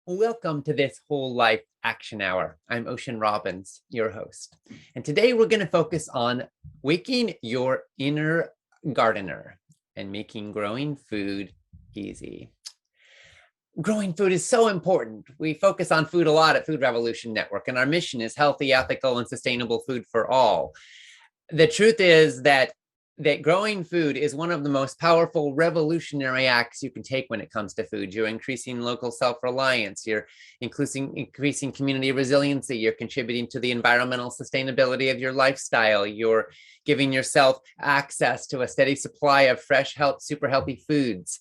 Welcome to this Whole Life Action Hour. I'm Ocean Robbins, your host. And today we're going to focus on waking your inner gardener and making growing food easy. Growing food is so important. We focus on food a lot at Food Revolution Network, and our mission is healthy, ethical, and sustainable food for all. The truth is that growing food is one of the most powerful revolutionary acts you can take when it comes to food. You're increasing local self-reliance, you're increasing community resiliency, you're contributing to the environmental sustainability of your lifestyle, you're giving yourself access to a steady supply of fresh, super healthy foods.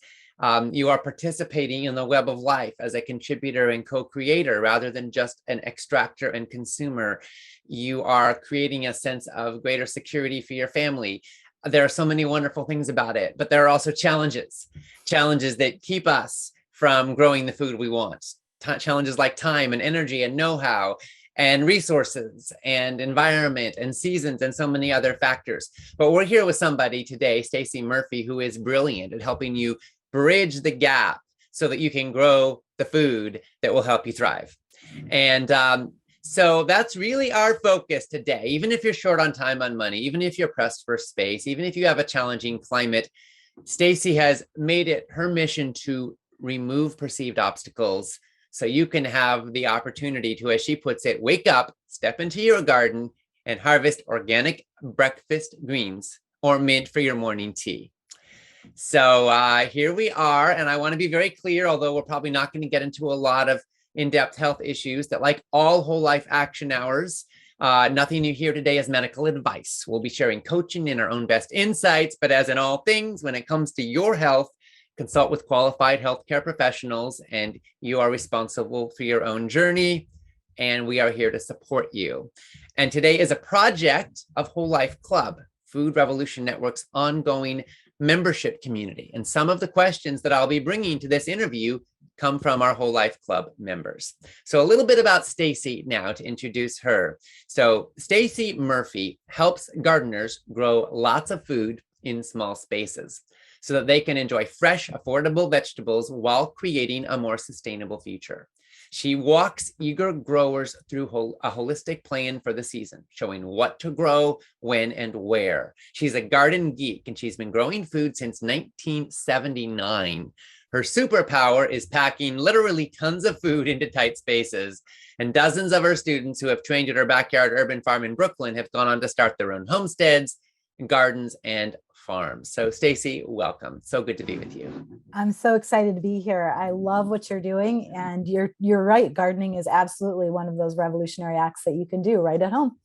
You are participating in the web of life as a contributor and co-creator rather than just an extractor and consumer. You are creating a sense of greater security for your family. There are so many wonderful things about it, but there are also challenges that keep us from growing the food we want. Challenges like time and energy and know-how and resources and environment and seasons and so many other factors. But we're here with somebody today, Stacey Murphy, who is brilliant at helping you bridge the gap so that you can grow the food that will help you thrive. And so that's really our focus today. Even if you're short on time, on money, even if you're pressed for space, even if you have a challenging climate, Stacey has made it her mission to remove perceived obstacles so you can have the opportunity to, as she puts it, wake up, step into your garden, and harvest organic breakfast greens or mint for your morning tea. So here we are, and I want to be very clear, although we're probably not going to get into a lot of in-depth health issues, that like all whole life action hours, nothing you hear today is medical advice. We'll be sharing coaching and our own best insights, but as in all things, when it comes to your health, consult with qualified healthcare professionals, and you are responsible for your own journey, and we are here to support you. And today is a project of Whole Life Club, Food Revolution Network's ongoing membership community. And some of the questions that I'll be bringing to this interview come from our Whole Life Club members. So a little bit about Stacey now to introduce her. So Stacey Murphy helps gardeners grow lots of food in small spaces so that they can enjoy fresh, affordable vegetables while creating a more sustainable future. She walks eager growers through a holistic plan for the season, showing what to grow, when, and where. She's a garden geek, and she's been growing food since 1979. Her superpower is packing literally tons of food into tight spaces, and dozens of her students who have trained at her backyard urban farm in Brooklyn have gone on to start their own homesteads, gardens, and farms. So Stacey, welcome. So good to be with you. I'm so excited to be here. I love what you're doing, and you're right. Gardening is absolutely one of those revolutionary acts that you can do right at home.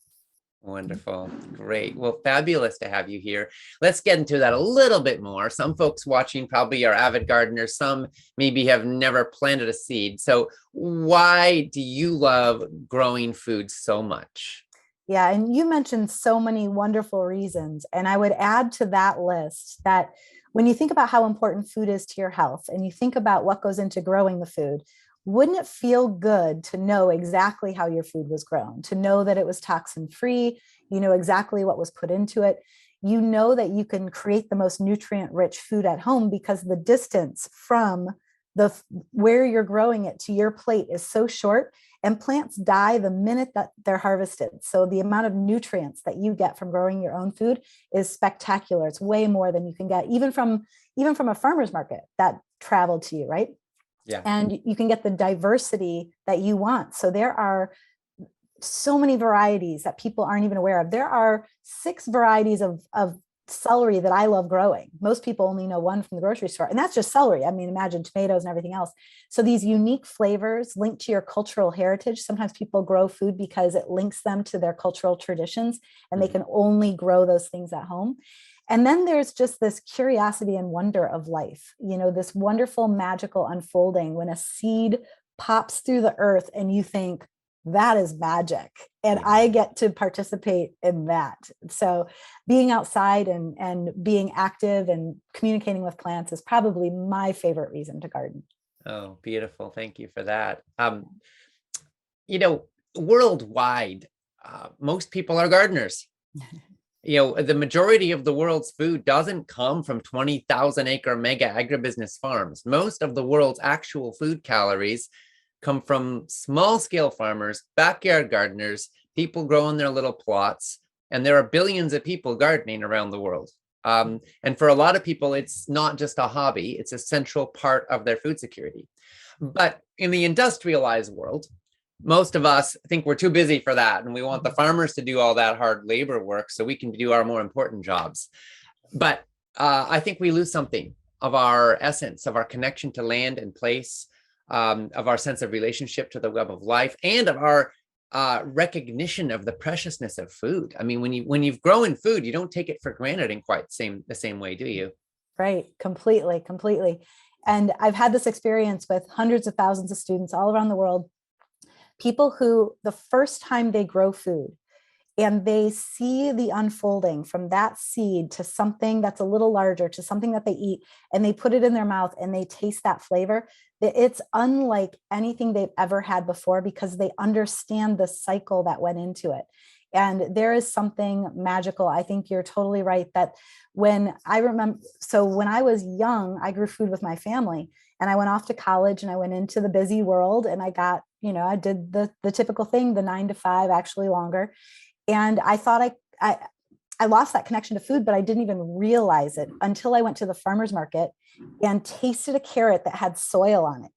Wonderful. Great. Well, fabulous to have you here. Let's get into that a little bit more. Some folks watching probably are avid gardeners. Some maybe have never planted a seed. So why do you love growing food so much? Yeah, and you mentioned so many wonderful reasons. And I would add to that list that when you think about how important food is to your health and you think about what goes into growing the food, wouldn't it feel good to know exactly how your food was grown, to know that it was toxin free, you know exactly what was put into it, you know that you can create the most nutrient rich food at home because the distance from where you're growing it to your plate is so short, and plants die the minute that they're harvested. So the amount of nutrients that you get from growing your own food is spectacular. It's way more than you can get even from a farmer's market that traveled to you, right? Yeah. And you can get the diversity that you want. So there are so many varieties that people aren't even aware of. There are 6 varieties of celery that I love growing. Most people only know one from the grocery store, and that's just celery. I mean, imagine tomatoes and everything else. So these unique flavors linked to your cultural heritage. Sometimes people grow food because it links them to their cultural traditions, and they can only grow those things at home. And then there's just this curiosity and wonder of life, you know, this wonderful magical unfolding when a seed pops through the earth and you think, that is magic. And I get to participate in that. So being outside and being active and communicating with plants is probably my favorite reason to garden. Oh, beautiful. Thank you for that. You know, worldwide, most people are gardeners. You know, the majority of the world's food doesn't come from 20,000 acre mega agribusiness farms. Most of the world's actual food calories come from small scale farmers, backyard gardeners, people growing their little plots. And there are billions of people gardening around the world. And for a lot of people, it's not just a hobby, it's a central part of their food security. But in the industrialized world, most of us think we're too busy for that. And we want the farmers to do all that hard labor work so we can do our more important jobs. But I think we lose something of our essence, of our connection to land and place, of our sense of relationship to the web of life, and of our recognition of the preciousness of food. I mean, when you've grown food, you don't take it for granted in quite the same way, do you? Right. Completely. And I've had this experience with hundreds of thousands of students all around the world, people who the first time they grow food and they see the unfolding from that seed to something that's a little larger, to something that they eat, and they put it in their mouth and they taste that flavor, it's unlike anything they've ever had before, because they understand the cycle that went into it. And there is something magical. I think you're totally right that when I was young, I grew food with my family, and I went off to college and I went into the busy world, and I got, I did the typical thing, the 9 to 5, actually longer. And I thought I lost that connection to food, but I didn't even realize it until I went to the farmer's market and tasted a carrot that had soil on it.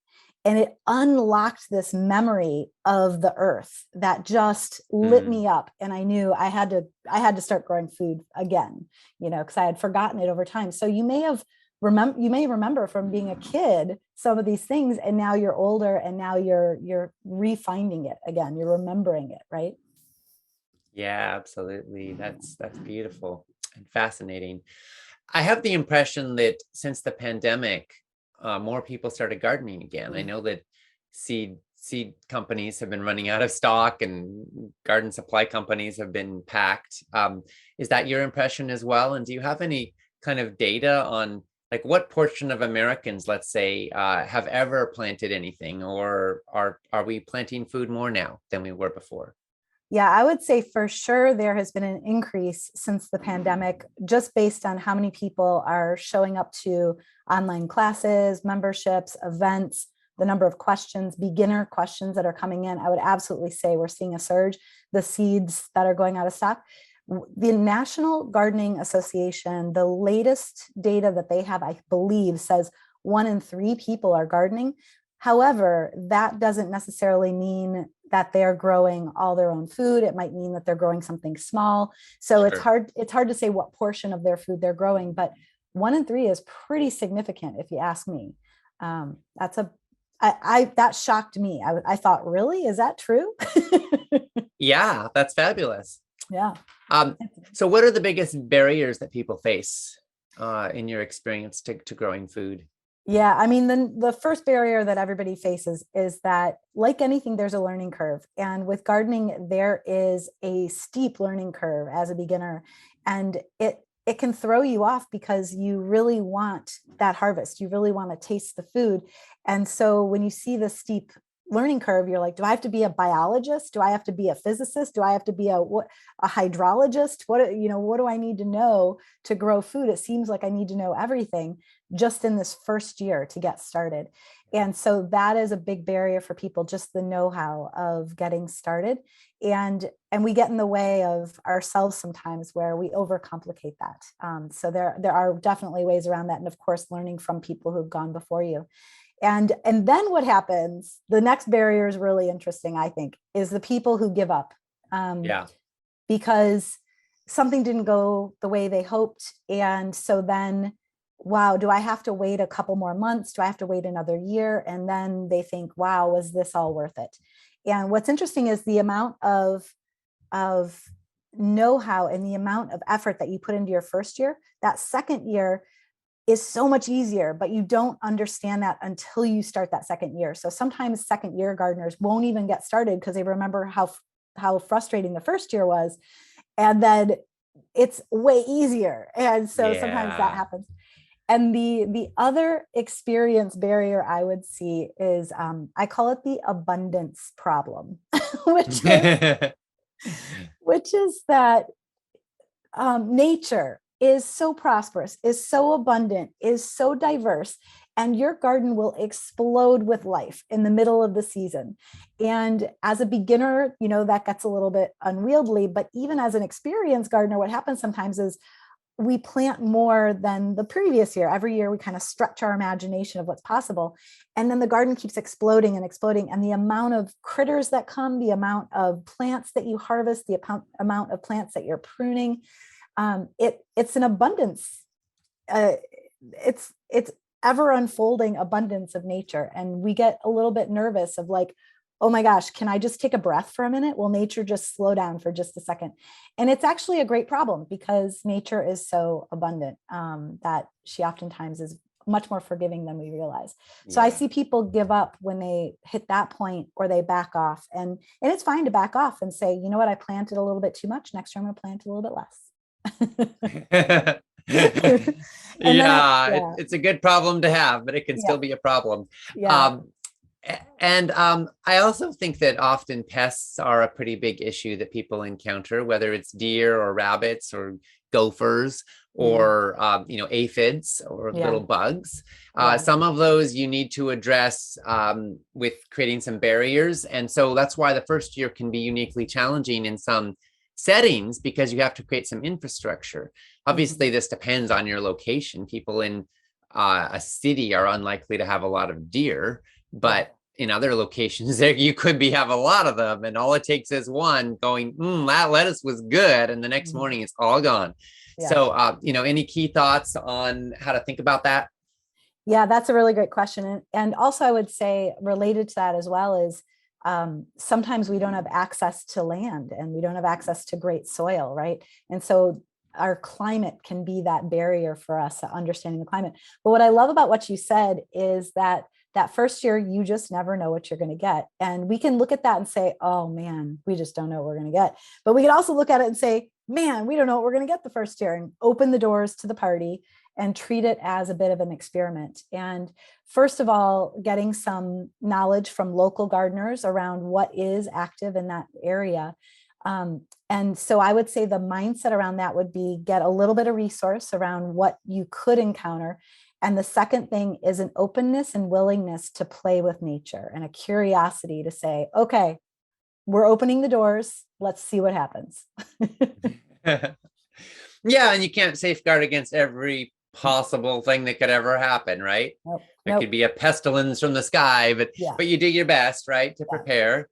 And it unlocked this memory of the earth that just lit me up. And I knew I had to start growing food again, because I had forgotten it over time. So you may remember from being a kid some of these things, and now you're older and now you're refinding it again. You're remembering it, right? Yeah, absolutely. That's beautiful and fascinating. I have the impression that since the pandemic, more people started gardening again. I know that seed companies have been running out of stock, and garden supply companies have been packed. Is that your impression as well? And do you have any kind of data on like what portion of Americans, let's say, have ever planted anything, or are we planting food more now than we were before? Yeah, I would say for sure there has been an increase since the pandemic, just based on how many people are showing up to online classes, memberships, events, the number of questions, beginner questions that are coming in. I would absolutely say we're seeing a surge. The seeds that are going out of stock. The National Gardening Association, the latest data that they have, I believe, says 1 in 3 people are gardening. However, that doesn't necessarily mean that they're growing all their own food. It might mean that they're growing something small. So Sure. it's hard to say what portion of their food they're growing, but 1 in 3 is pretty significant if you ask me. That shocked me. I thought, really? Is that true? Yeah, that's fabulous. Yeah. So what are the biggest barriers that people face in your experience to growing food? Yeah, I mean, the first barrier that everybody faces is that, like anything, there's a learning curve. And with gardening, there is a steep learning curve as a beginner. And it can throw you off because you really want that harvest. You really want to taste the food. And so when you see the steep learning curve, you're like, do I have to be a biologist? Do I have to be a physicist? Do I have to be a hydrologist? What do I need to know to grow food? It seems like I need to know everything just in this first year to get started. And so that is a big barrier for people, just the know-how of getting started. And we get in the way of ourselves sometimes, where we overcomplicate that. So there are definitely ways around that. And of course, learning from people who've gone before you. And then what happens, the next barrier is really interesting, I think, is the people who give up. Yeah. Because something didn't go the way they hoped. And so then, wow, do I have to wait a couple more months? Do I have to wait another year? And then they think, wow, was this all worth it? And what's interesting is the amount of know-how and the amount of effort that you put into your first year. That second year is so much easier, but you don't understand that until you start that second year. So sometimes second year gardeners won't even get started because they remember how frustrating the first year was. And then it's way easier. And so sometimes that Yeah. happens. And the other experience barrier I would see is, I call it the abundance problem, which is that nature is so prosperous, is so abundant, is so diverse, and your garden will explode with life in the middle of the season. And as a beginner, that gets a little bit unwieldy, but even as an experienced gardener, what happens sometimes is we plant more than the previous year. Every year we kind of stretch our imagination of what's possible. And then the garden keeps exploding and exploding. And the amount of critters that come, the amount of plants that you harvest, the amount of plants that you're pruning, it's an abundance. It's ever unfolding abundance of nature. And we get a little bit nervous of like, oh my gosh, can I just take a breath for a minute? Will nature just slow down for just a second? And it's actually a great problem because nature is so abundant that she oftentimes is much more forgiving than we realize. So I see people give up when they hit that point or they back off. And it's fine to back off and say, you know what, I planted a little bit too much. Next year I'm going to plant a little bit less. It's a good problem to have, but it can still be a problem. I also think that often pests are a pretty big issue that people encounter, whether it's deer or rabbits or gophers or aphids or little bugs. Some of those you need to address with creating some barriers. And so that's why the first year can be uniquely challenging in some settings, because you have to create some infrastructure. Obviously, this depends on your location. People in a city are unlikely to have a lot of deer, but in other locations there you could have a lot of them, and all it takes is one going, that lettuce was good, and the next morning it's all gone. So any key thoughts on how to think about that? Yeah, that's a really great question. And also I would say related to that as well is sometimes we don't have access to land and we don't have access to great soil, right? And so our climate can be that barrier for us, understanding the climate. But what I love about what you said is that first year, you just never know what you're going to get. And we can look at that and say, oh man, we just don't know what we're going to get. But we can also look at it and say, man, we don't know what we're going to get the first year, and open the doors to the party and treat it as a bit of an experiment. And first of all, getting some knowledge from local gardeners around what is active in that area. And so I would say the mindset around that would be get a little bit of resource around what you could encounter. And the second thing is an openness and willingness to play with nature and a curiosity to say, okay, we're opening the doors. Let's see what happens. And you can't safeguard against every possible thing that could ever happen, right? There could be a pestilence from the sky, but you do your best, right, to prepare.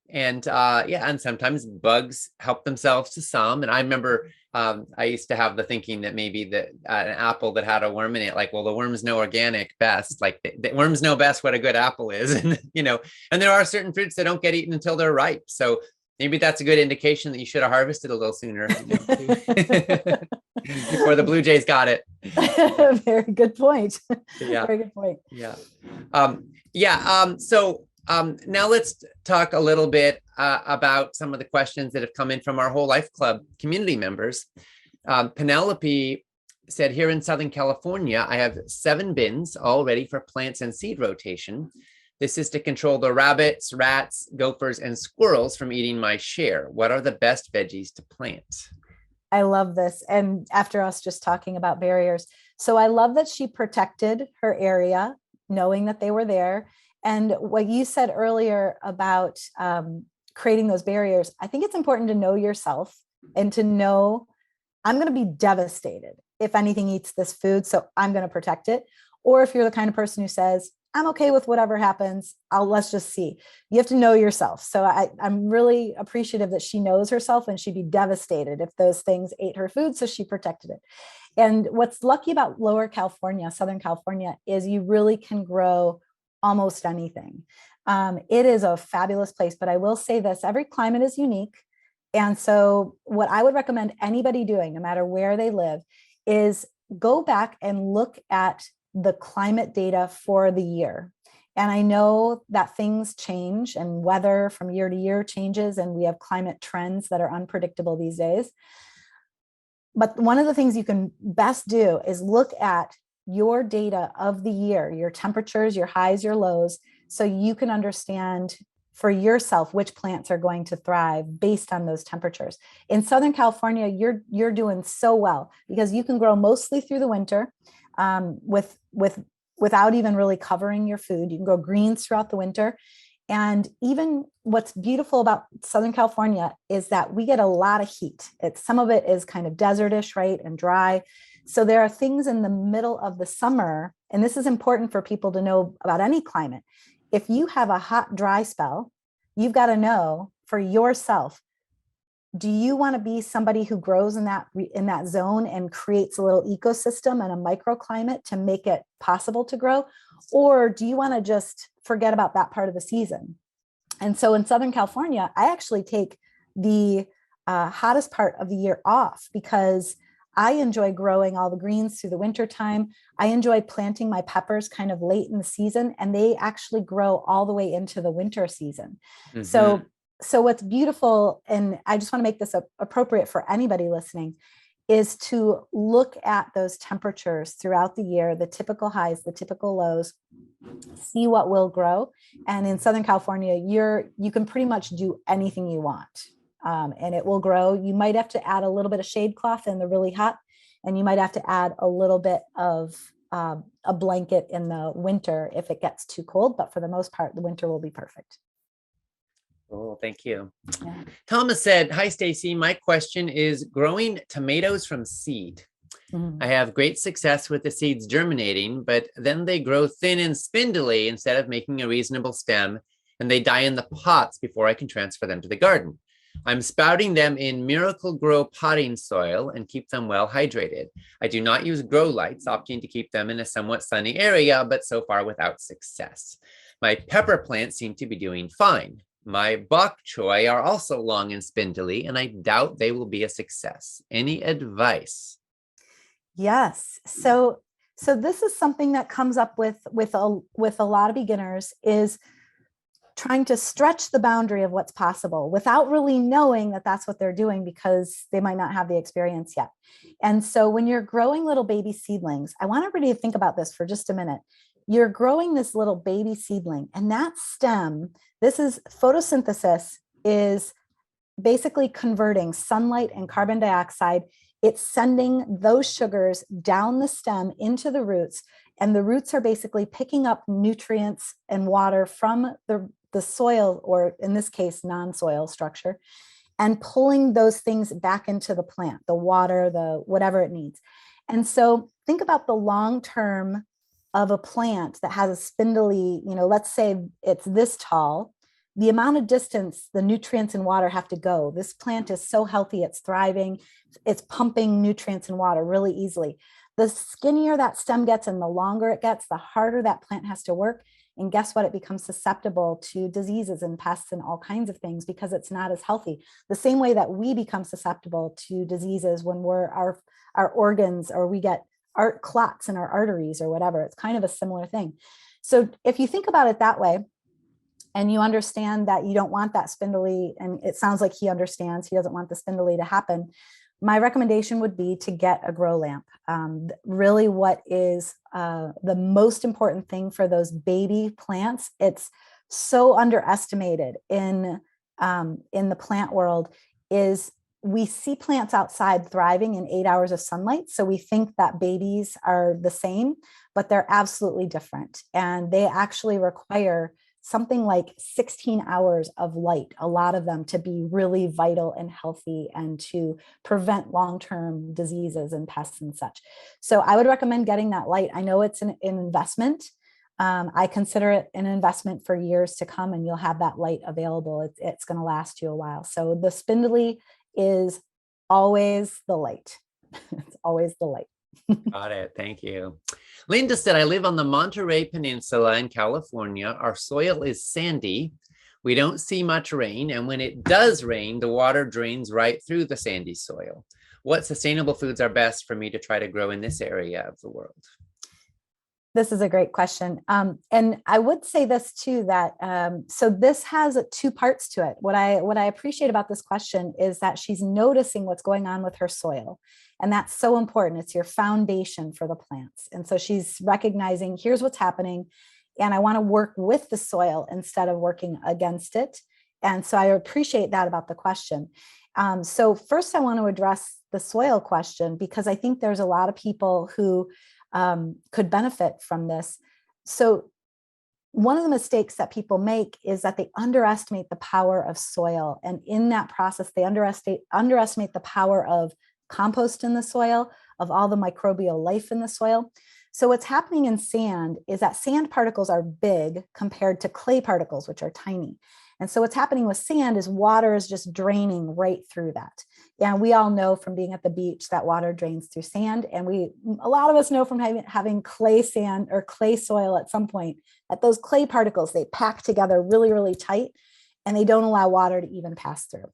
And and sometimes bugs help themselves to some. And I remember I used to have the thinking that maybe that an apple that had a worm in it, like, well, the worms know organic best, like the worms know best what a good apple is. And and there are certain fruits that don't get eaten until they're ripe. So maybe that's a good indication that you should have harvested a little sooner before the Blue Jays got it. Very good point. Very good point. So now let's talk a little bit about some of the questions that have come in from our Whole Life Club community members. Penelope said, here in Southern California, I have 7 bins all ready for plants and seed rotation. This is to control the rabbits, rats, gophers, and squirrels from eating my share. What are the best veggies to plant? I love this. And after us just talking about barriers. So I love that she protected her area, knowing that they were there. And what you said earlier about creating those barriers, I think it's important to know yourself and to know, I'm going to be devastated if anything eats this food, so I'm going to protect it. Or if you're the kind of person who says, I'm okay with whatever happens, let's just see. You have to know yourself. So I'm really appreciative that she knows herself, and she'd be devastated if those things ate her food, so she protected it. And what's lucky about Lower California, Southern California, is you really can grow almost anything. It is a fabulous place, but I will say this, every climate is unique. And so what I would recommend anybody doing, no matter where they live, is go back and look at the climate data for the year. And I know that things change and weather from year to year changes, and we have climate trends that are unpredictable these days. But one of the things you can best do is look at your data of the year, your temperatures, your highs, your lows, so you can understand for yourself which plants are going to thrive based on those temperatures. In Southern California, you're doing so well because you can grow mostly through the winter without even really covering your food. You can grow greens throughout the winter. And even what's beautiful about Southern California is that we get a lot of heat. Some of it is kind of desertish, right, and dry. So there are things in the middle of the summer, and this is important for people to know about any climate. If you have a hot, dry spell, you've got to know for yourself, do you want to be somebody who grows in that zone and creates a little ecosystem and a microclimate to make it possible to grow? Or do you want to just forget about that part of the season? And so in Southern California, I actually take the hottest part of the year off because I enjoy growing all the greens through the winter time. I enjoy planting my peppers kind of late in the season, and they actually grow all the way into the winter season. Mm-hmm. So what's beautiful, and I just want to make this appropriate for anybody listening, is to look at those temperatures throughout the year, the typical highs, the typical lows, see what will grow. And in Southern California, you can pretty much do anything you want. And it will grow. You might have to add a little bit of shade cloth in the really hot, and you might have to add a little bit of a blanket in the winter if it gets too cold. But for the most part, the winter will be perfect. Oh, thank you. Yeah. Thomas said, "Hi, Stacey. My question is growing tomatoes from seed. Mm-hmm. I have great success with the seeds germinating, but then they grow thin and spindly instead of making a reasonable stem, and they die in the pots before I can transfer them to the garden. I'm sprouting them in Miracle-Gro potting soil and keep them well hydrated. I do not use grow lights, opting to keep them in a somewhat sunny area, but so far without success. My pepper plants seem to be doing fine. My bok choy are also long and spindly, and I doubt they will be a success. Any advice?" Yes. So this is something that comes up with a lot of beginners, is trying to stretch the boundary of what's possible without really knowing that that's what they're doing because they might not have the experience yet. And so when you're growing little baby seedlings, I want everybody to think about this for just a minute. You're growing this little baby seedling, and that stem, this is photosynthesis, is basically converting sunlight and carbon dioxide. It's sending those sugars down the stem into the roots, and the roots are basically picking up nutrients and water from the soil, or in this case, non-soil structure, and pulling those things back into the plant, the water, the whatever it needs. And so think about the long term of a plant that has a spindly, let's say it's this tall, the amount of distance the nutrients and water have to go. This plant is so healthy, it's thriving, it's pumping nutrients and water really easily. The skinnier that stem gets and the longer it gets, the harder that plant has to work. And guess what? It becomes susceptible to diseases and pests and all kinds of things because it's not as healthy. The same way that we become susceptible to diseases when our organs, or we get clots in our arteries or whatever. It's kind of a similar thing. So if you think about it that way, and you understand that you don't want that spindly, and it sounds like he understands, he doesn't want the spindly to happen, my recommendation would be to get a grow lamp. Really what is the most important thing for those baby plants, it's so underestimated in the plant world, is we see plants outside thriving in 8 hours of sunlight. So we think that babies are the same, but they're absolutely different. And they actually require something like 16 hours of light, a lot of them, to be really vital and healthy and to prevent long-term diseases and pests and such. So I would recommend getting that light. I know it's an investment. I consider it an investment for years to come, and you'll have that light available. It's going to last you a while. So the spindly is always the light. It's always the light. Got it. Thank you. Linda said, "I live on the Monterey Peninsula in California. Our soil is sandy. We don't see much rain. And when it does rain, the water drains right through the sandy soil. What sustainable foods are best for me to try to grow in this area of the world?" This is a great question. And I would say this too, that so this has two parts to it. What I appreciate about this question is that she's noticing what's going on with her soil. And that's so important. It's your foundation for the plants. And so she's recognizing, here's what's happening. and I want to work with the soil instead of working against it. And so I appreciate that about the question. So first I want to address the soil question, because I think there's a lot of people who could benefit from this. So one of the mistakes that people make is that they underestimate the power of soil. And in that process, they underestimate the power of compost in the soil, of all the microbial life in the soil. So what's happening in sand is that sand particles are big compared to clay particles, which are tiny. And so what's happening with sand is water is just draining right through that. And we all know from being at the beach that water drains through sand. And a lot of us know from having clay sand or clay soil at some point that those clay particles, they pack together really, really tight, and they don't allow water to even pass through.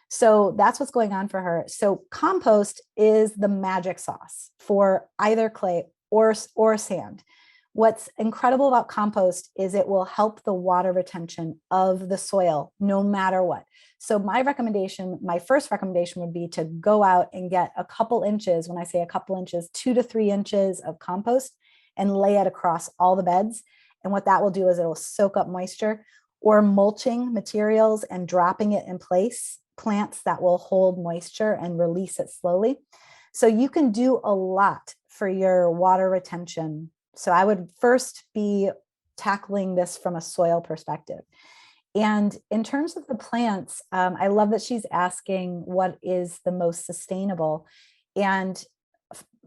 So that's what's going on for her. So compost is the magic sauce for either clay or sand. What's incredible about compost is it will help the water retention of the soil no matter what. So my first recommendation would be to go out and get a couple inches, when I say a couple inches, 2 to 3 inches of compost, and lay it across all the beds. And what that will do is it will soak up moisture, or mulching materials and dropping it in place, plants that will hold moisture and release it slowly. So you can do a lot for your water retention. So I would first be tackling this from a soil perspective. And in terms of the plants, I love that she's asking what is the most sustainable. And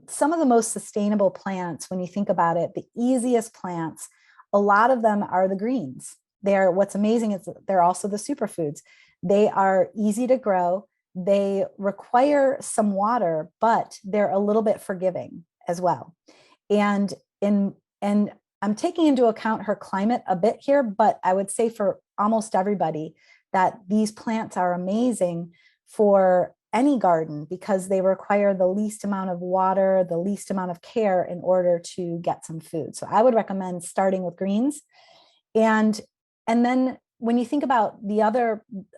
some of the most sustainable plants, when you think about it, the easiest plants, a lot of them are the greens. What's amazing is they're also the superfoods. They are easy to grow. They require some water, but they're a little bit forgiving as well. And I'm taking into account her climate a bit here, but I would say for almost everybody that these plants are amazing for any garden, because they require the least amount of water, the least amount of care in order to get some food. So I would recommend starting with greens. And then when you think about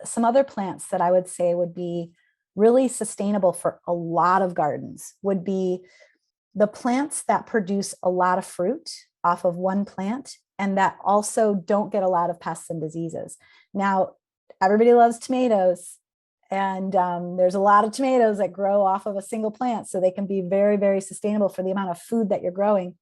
some other plants that I would say would be really sustainable for a lot of gardens, would be the plants that produce a lot of fruit off of one plant, and that also don't get a lot of pests and diseases. Now, everybody loves tomatoes, and there's a lot of tomatoes that grow off of a single plant, so they can be very, very sustainable for the amount of food that you're growing.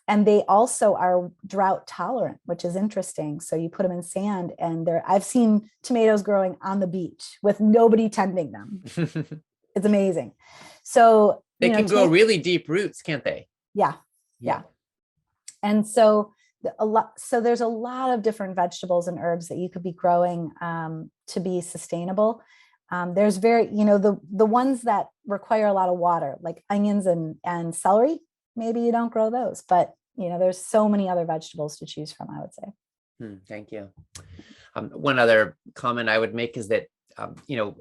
And they also are drought tolerant, which is interesting. So you put them in sand, and I've seen tomatoes growing on the beach with nobody tending them. It's amazing. So they can grow really deep roots, can't they? Yeah. And so there's a lot of different vegetables and herbs that you could be growing to be sustainable. There's the ones that require a lot of water, like onions and celery. Maybe you don't grow those, but there's so many other vegetables to choose from, I would say. Thank you. One other comment I would make is that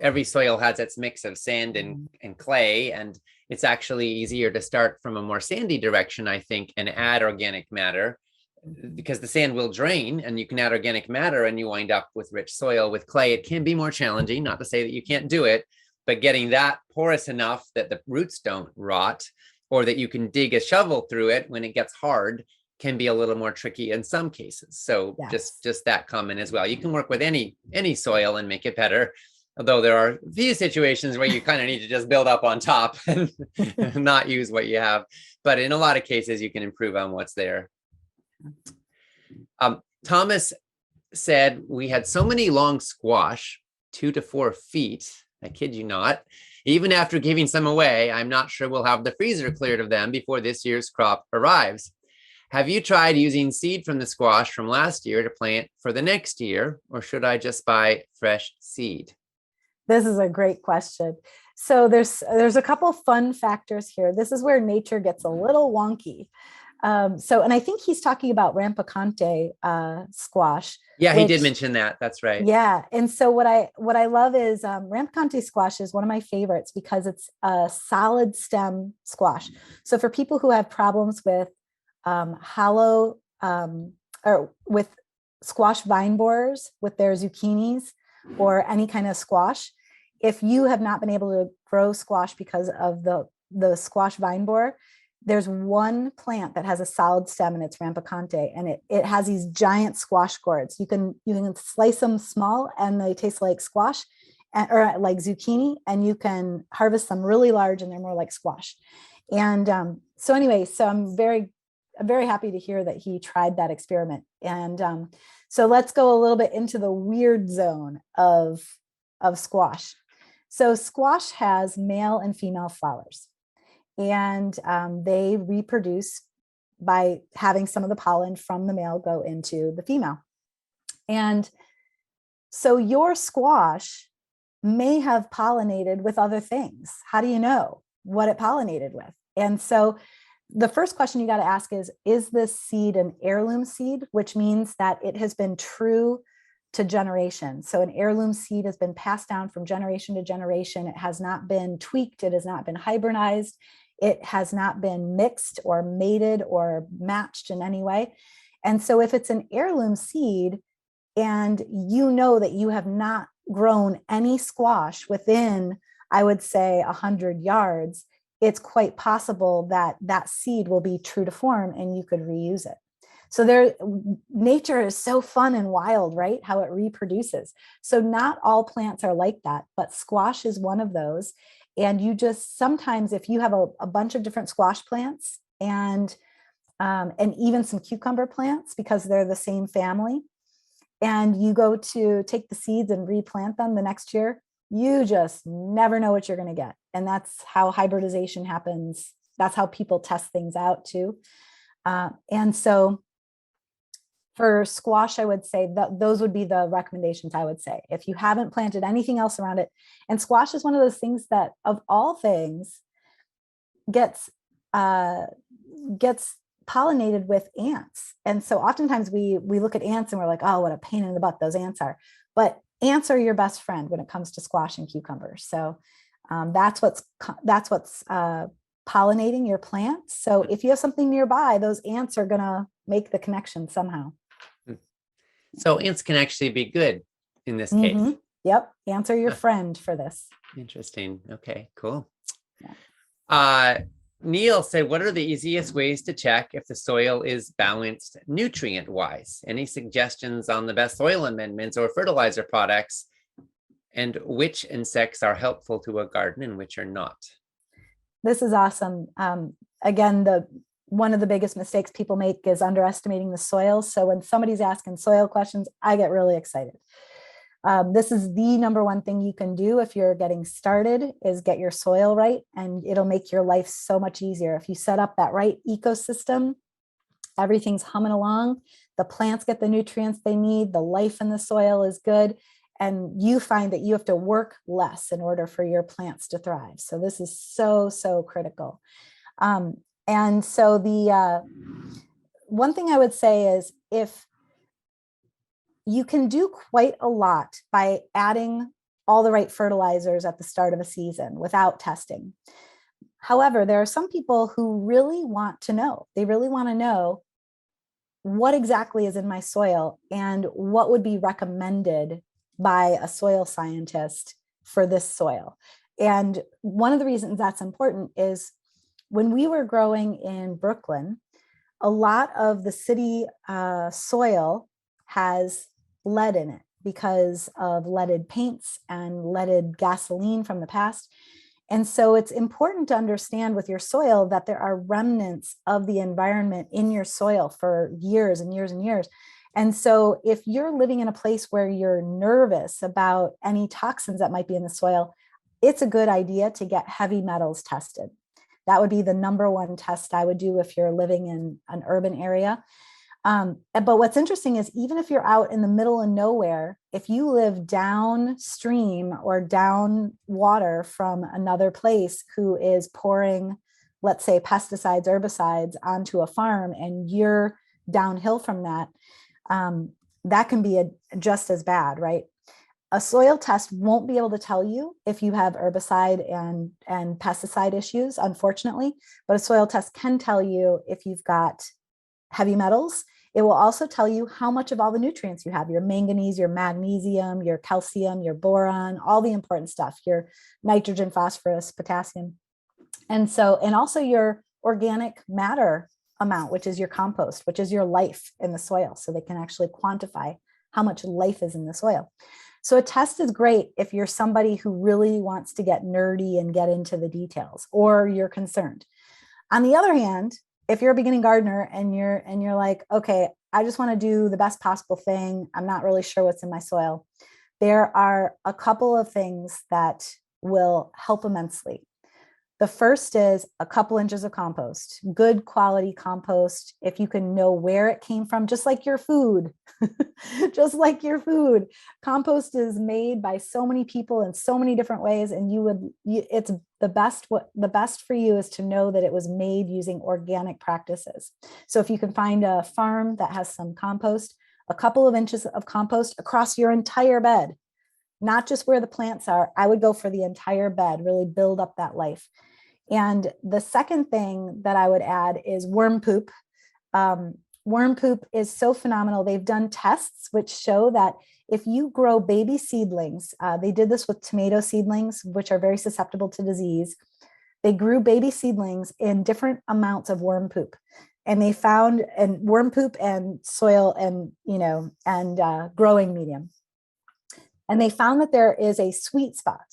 every soil has its mix of sand and clay, and it's actually easier to start from a more sandy direction, I think, and add organic matter, because the sand will drain and you can add organic matter and you wind up with rich soil. With clay, it can be more challenging, not to say that you can't do it, but getting that porous enough that the roots don't rot, or that you can dig a shovel through it when it gets hard, can be a little more tricky in some cases. So yes. just that comment as well. You can work with any soil and make it better, although there are a few situations where you kind of need to just build up on top and not use what you have. But in a lot of cases, you can improve on what's there. Thomas said, we had so many long squash, 2 to 4 feet. I kid you not. Even after giving some away, I'm not sure we'll have the freezer cleared of them before this year's crop arrives. Have you tried using seed from the squash from last year to plant for the next year, or should I just buy fresh seed? This is a great question. So there's a couple fun factors here. This is where nature gets a little wonky. And I think he's talking about rampicante squash. Yeah, he did mention that. That's right. Yeah. And so what I love is rampicante squash is one of my favorites because it's a solid stem squash. So for people who have problems with hollow or with squash vine borers with their zucchinis or any kind of squash, if you have not been able to grow squash because of the squash vine borer, there's one plant that has a solid stem and it's rampicante, and it has these giant squash gourds. You can slice them small and they taste like squash or like zucchini, and you can harvest them really large and they're more like squash. And so anyway, so I'm very happy to hear that he tried that experiment. And so let's go a little bit into the weird zone of squash. So squash has male and female flowers, and they reproduce by having some of the pollen from the male go into the female. And so your squash may have pollinated with other things. How do you know what it pollinated with? And so the first question you got to ask is this seed an heirloom seed, which means that it has been true to generation. So an heirloom seed has been passed down from generation to generation. It has not been tweaked. It has not been hybridized. It has not been mixed or mated or matched in any way. And so if it's an heirloom seed and you know that you have not grown any squash within, I would say, 100 yards, it's quite possible that that seed will be true to form and you could reuse it. So nature is so fun and wild, right? How it reproduces. So not all plants are like that, but squash is one of those. And you just sometimes, if you have a bunch of different squash plants and even some cucumber plants, because they're the same family, and you go to take the seeds and replant them the next year, you just never know what you're going to get. And that's how hybridization happens. That's how people test things out too. And so for squash, I would say that those would be the recommendations I would say. If you haven't planted anything else around it, and squash is one of those things that of all things gets pollinated with ants. And so oftentimes we look at ants and we're like, oh, what a pain in the butt those ants are. But ants are your best friend when it comes to squash and cucumbers. So that's what's pollinating your plants. So if you have something nearby, those ants are going to make the connection somehow. So ants can actually be good in this case. Yep. Ants are your friend for this. Interesting. Okay, cool. Yeah. Neil said, what are the easiest ways to check if the soil is balanced nutrient-wise? Any suggestions on the best soil amendments or fertilizer products, and which insects are helpful to a garden and which are not? This is awesome. Again, one of the biggest mistakes people make is underestimating the soil. So when somebody's asking soil questions, I get really excited. This is the number one thing you can do if you're getting started, is get your soil right, and it'll make your life so much easier. If you set up that right ecosystem, everything's humming along, the plants get the nutrients they need, the life in the soil is good, and you find that you have to work less in order for your plants to thrive. So this is so, so critical. And so the one thing I would say is, if you can do quite a lot by adding all the right fertilizers at the start of a season without testing. However, there are some people who really want to know. They really want to know what exactly is in my soil and what would be recommended by a soil scientist for this soil. And one of the reasons that's important is when we were growing in Brooklyn, a lot of the city soil has lead in it because of leaded paints and leaded gasoline from the past. And so it's important to understand with your soil that there are remnants of the environment in your soil for years and years and years. And so if you're living in a place where you're nervous about any toxins that might be in the soil, it's a good idea to get heavy metals tested. That would be the number one test I would do if you're living in an urban area. But what's interesting is, even if you're out in the middle of nowhere, if you live downstream or down water from another place who is pouring, let's say, pesticides, herbicides onto a farm, and you're downhill from that, that can be just as bad, right? A soil test won't be able to tell you if you have herbicide and pesticide issues, unfortunately, but a soil test can tell you if you've got heavy metals. It will also tell you how much of all the nutrients you have: your manganese, your magnesium, your calcium, your boron, all the important stuff, your nitrogen, phosphorus, potassium. And also your organic matter amount, which is your compost, which is your life in the soil. So they can actually quantify how much life is in the soil. So a test is great if you're somebody who really wants to get nerdy and get into the details, or you're concerned. On the other hand, if you're a beginning gardener and you're like, okay, I just want to do the best possible thing, I'm not really sure what's in my soil, there are a couple of things that will help immensely. The first is a couple inches of compost, good quality compost. If you can know where it came from, just like your food, just like your food, compost is made by so many people in so many different ways. And it's the best. What the best for you is to know that it was made using organic practices. So if you can find a farm that has some compost, a couple of inches of compost across your entire bed, not just where the plants are, I would go for the entire bed, really build up that life. And the second thing that I would add is worm poop. Worm poop is so phenomenal. They've done tests which show that if you grow baby seedlings, they did this with tomato seedlings, which are very susceptible to disease. They grew baby seedlings in different amounts of worm poop. And they found, and worm poop and soil and, growing medium. And they found that there is a sweet spot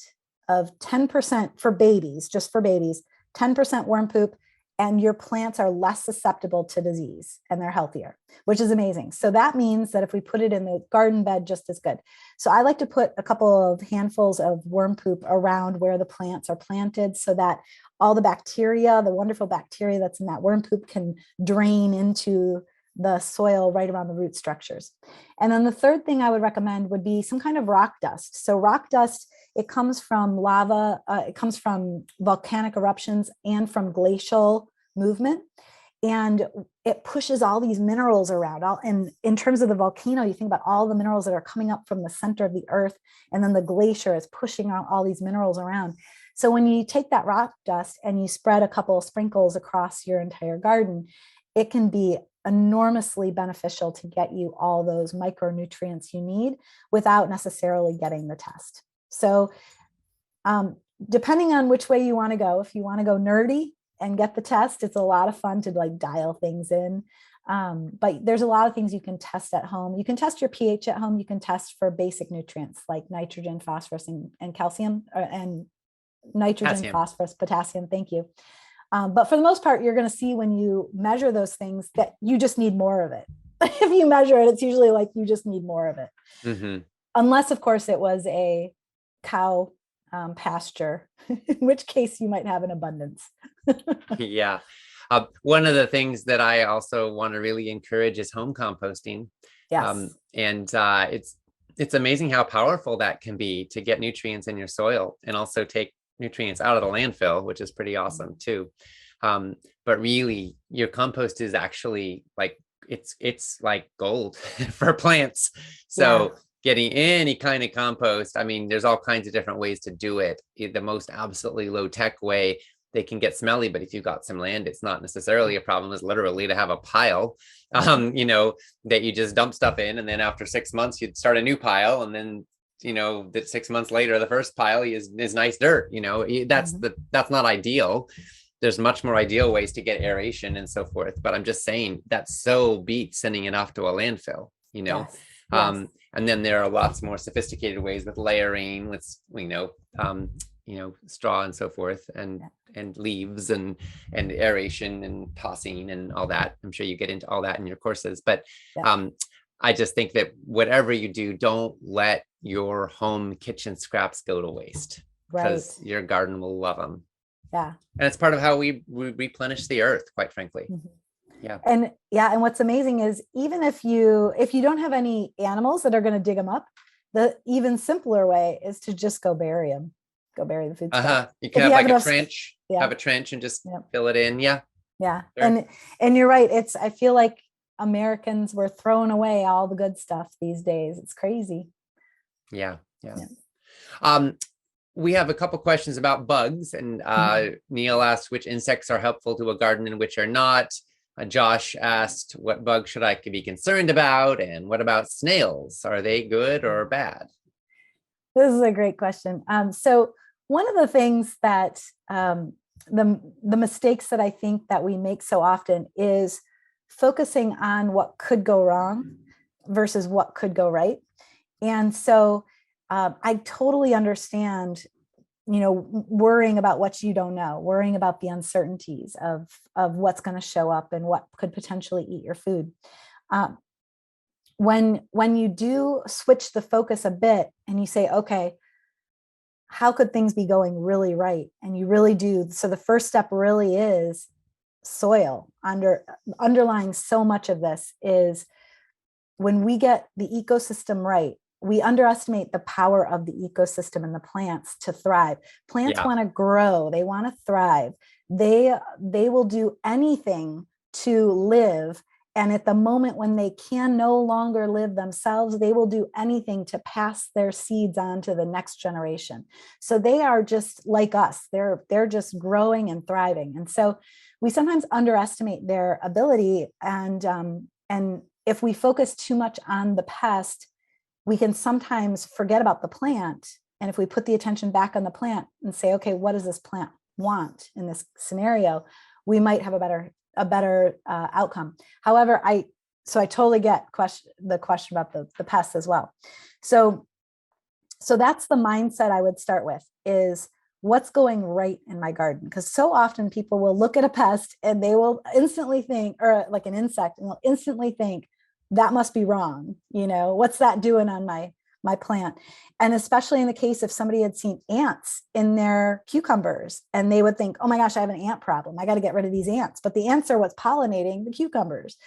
of 10% for babies, just for babies, 10% worm poop, and your plants are less susceptible to disease and they're healthier, which is amazing. So that means that if we put it in the garden bed, just as good. So I like to put a couple of handfuls of worm poop around where the plants are planted so that all the bacteria, the wonderful bacteria that's in that worm poop, can drain into the soil right around the root structures. And then the third thing I would recommend would be some kind of rock dust. So rock dust, it comes from lava, it comes from volcanic eruptions and from glacial movement. And it pushes all these minerals around. And in terms of the volcano, you think about all the minerals that are coming up from the center of the earth, and then the glacier is pushing out all these minerals around. So when you take that rock dust and you spread a couple of sprinkles across your entire garden, it can be enormously beneficial to get you all those micronutrients you need without necessarily getting the test. So depending on which way you want to go, if you want to go nerdy and get the test, it's a lot of fun to like dial things in. But there's a lot of things you can test at home. You can test your pH at home. You can test for basic nutrients like nitrogen, phosphorus, and calcium, and nitrogen, Potassium. phosphorus, potassium. Thank you. But for the most part, you're going to see when you measure those things that you just need more of it. If you measure it, it's usually like you just need more of it. Mm-hmm. Unless, of course, it was a cow pasture, in which case you might have an abundance. Yeah. One of the things that I also want to really encourage is home composting. Yes. It's amazing how powerful that can be to get nutrients in your soil and also take nutrients out of the landfill, which is pretty awesome too. But really your compost is actually like, it's like gold for plants. So getting any kind of compost, I mean, there's all kinds of different ways to do it. The most absolutely low tech way, they can get smelly, but if you've got some land, it's not necessarily a problem. It's literally to have a pile, that you just dump stuff in. And then after 6 months, you'd start a new pile. And then that 6 months later, the first pile is nice dirt. That's not ideal. There's much more ideal ways to get aeration and so forth. But I'm just saying that so beats sending it off to a landfill, Yes. And then there are lots more sophisticated ways with layering, with, straw and so forth, and leaves and aeration and tossing and all that. I'm sure you get into all that in your courses. But I just think that whatever you do, don't let your home kitchen scraps go to waste, because your garden will love them. Yeah. And it's part of how we replenish the earth, quite frankly. Mm-hmm. Yeah. And what's amazing is even if you don't have any animals that are going to dig them up, the even simpler way is to just go bury them. Go bury the food stuff. You can have like a trench, have a trench and just fill it in. Yeah. Yeah. Sure. And you're right. I feel like Americans were throwing away all the good stuff these days. It's crazy. Yeah. We have a couple questions about bugs, and Neil asked which insects are helpful to a garden and which are not. Josh asked what bugs should I be concerned about, and what about snails? Are they good or bad? This is a great question. So one of the things that the mistakes that I think that we make so often is focusing on what could go wrong versus what could go right. And so I totally understand, worrying about what you don't know, worrying about the uncertainties of what's going to show up and what could potentially eat your food. When you do switch the focus a bit and you say, okay, how could things be going really right? And you really do. So the first step really is soil. Underlying so much of this is when we get the ecosystem right, we underestimate the power of the ecosystem and the plants to thrive. Plants want to grow. They want to thrive. They will do anything to live. And at the moment when they can no longer live themselves, they will do anything to pass their seeds on to the next generation. So they are just like us. They're just growing and thriving. And so we sometimes underestimate their ability. And if we focus too much on the pest, we can sometimes forget about the plant. And if we put the attention back on the plant and say, okay, what does this plant want in this scenario? We might have a better outcome. However, I totally get the question about the pests as well. So that's the mindset I would start with, is what's going right in my garden? Because so often people will look at a pest and they will instantly think, or like an insect, and they'll instantly think that must be wrong. What's that doing on my plant? And especially in the case if somebody had seen ants in their cucumbers, and they would think, oh my gosh, I have an ant problem. I got to get rid of these ants. But the ants are what's pollinating the cucumbers.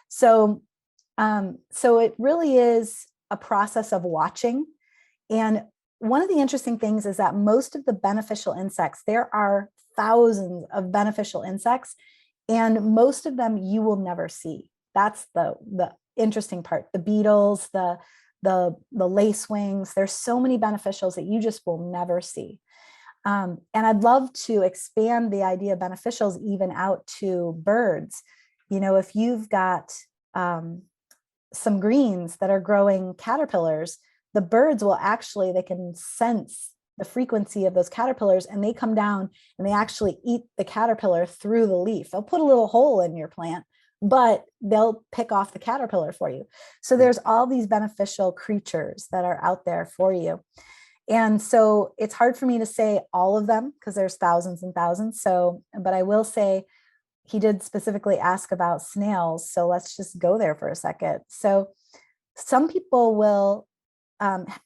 So it really is a process of watching. And one of the interesting things is that most of the beneficial insects, there are thousands of beneficial insects, and most of them you will never see. That's the interesting part. The beetles, the lacewings, there's so many beneficials that you just will never see. And I'd love to expand the idea of beneficials even out to birds. If you've got some greens that are growing caterpillars, the birds will actually, they can sense the frequency of those caterpillars, and they come down and they actually eat the caterpillar through the leaf. They'll put a little hole in your plant, but they'll pick off the caterpillar for you. So there's all these beneficial creatures that are out there for you. And so it's hard for me to say all of them because there's thousands and thousands. But I will say, he did specifically ask about snails. So let's just go there for a second. So some people will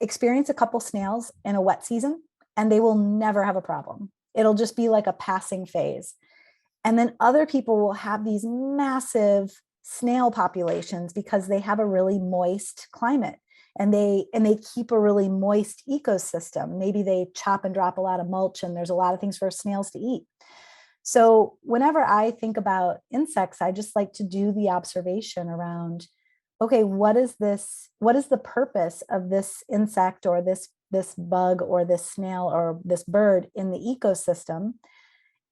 experience a couple snails in a wet season and they will never have a problem. It'll just be like a passing phase. And then other people will have these massive snail populations because they have a really moist climate and they keep a really moist ecosystem. Maybe they chop and drop a lot of mulch and there's a lot of things for snails to eat. So whenever I think about insects, I just like to do the observation around, okay, what is the purpose of this insect or this bug or this snail or this bird in the ecosystem?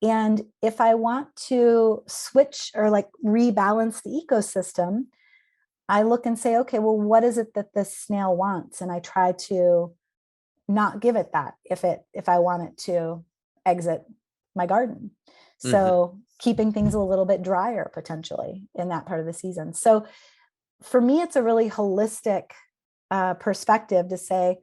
And if I want to switch or like rebalance the ecosystem, I look and say, okay, well, what is it that this snail wants? And I try to not give it that if I want it to exit my garden. So keeping things a little bit drier potentially in that part of the season. So for me, it's a really holistic perspective to say,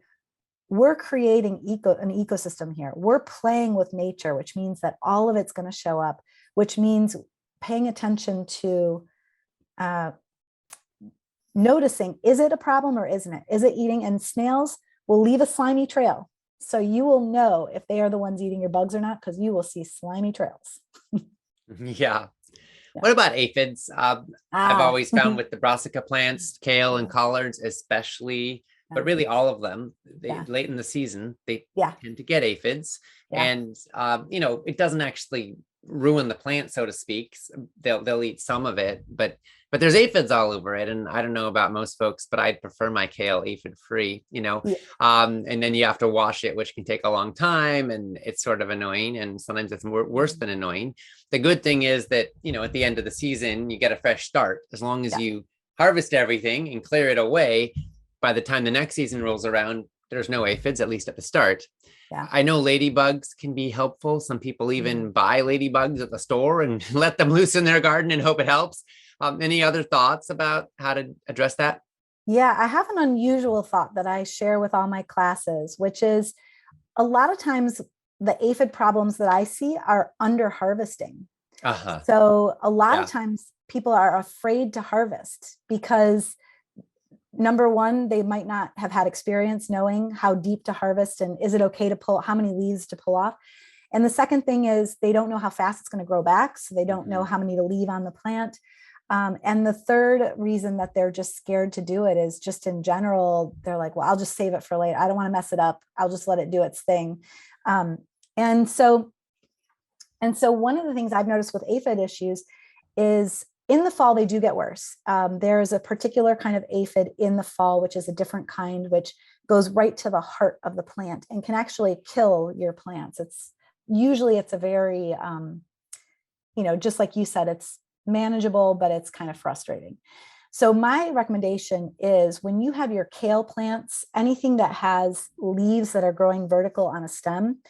we're creating an ecosystem here. We're playing with nature, which means that all of it's going to show up, which means paying attention to noticing, is it a problem or isn't it? Is it eating? And snails will leave a slimy trail. So you will know if they are the ones eating your bugs or not, because you will see slimy trails. Yeah. What about aphids? I've always found with the brassica plants, kale and collards especially, but really all of them, late in the season, they tend to get aphids. And, it doesn't actually ruin the plant, so to speak. They'll eat some of it, but there's aphids all over it. And I don't know about most folks, but I'd prefer my kale aphid free, and then you have to wash it, which can take a long time. And it's sort of annoying. And sometimes it's worse than annoying. The good thing is that, at the end of the season, you get a fresh start. As long as you harvest everything and clear it away, by the time the next season rolls around, there's no aphids, at least at the start. Yeah. I know ladybugs can be helpful. Some people even buy ladybugs at the store and let them loose in their garden and hope it helps. Any other thoughts about how to address that? Yeah, I have an unusual thought that I share with all my classes, which is a lot of times the aphid problems that I see are under harvesting. Uh-huh. So a lot of Yeah. times people are afraid to harvest because number one, they might not have had experience knowing how deep to harvest and is it okay to pull, how many leaves to pull off. And the second thing is they don't know how fast it's going to grow back. So they don't know how many to leave on the plant. And the third reason that they're just scared to do it is just in general, they're like, well, I'll just save it for later. I don't want to mess it up. I'll just let it do its thing. And so one of the things I've noticed with aphid issues is in the fall, they do get worse. There's a particular kind of aphid in the fall, which is a different kind, which goes right to the heart of the plant and can actually kill your plants. It's a very, just like you said, it's manageable, but it's kind of frustrating. So my recommendation is when you have your kale plants, anything that has leaves that are growing vertical on a stem,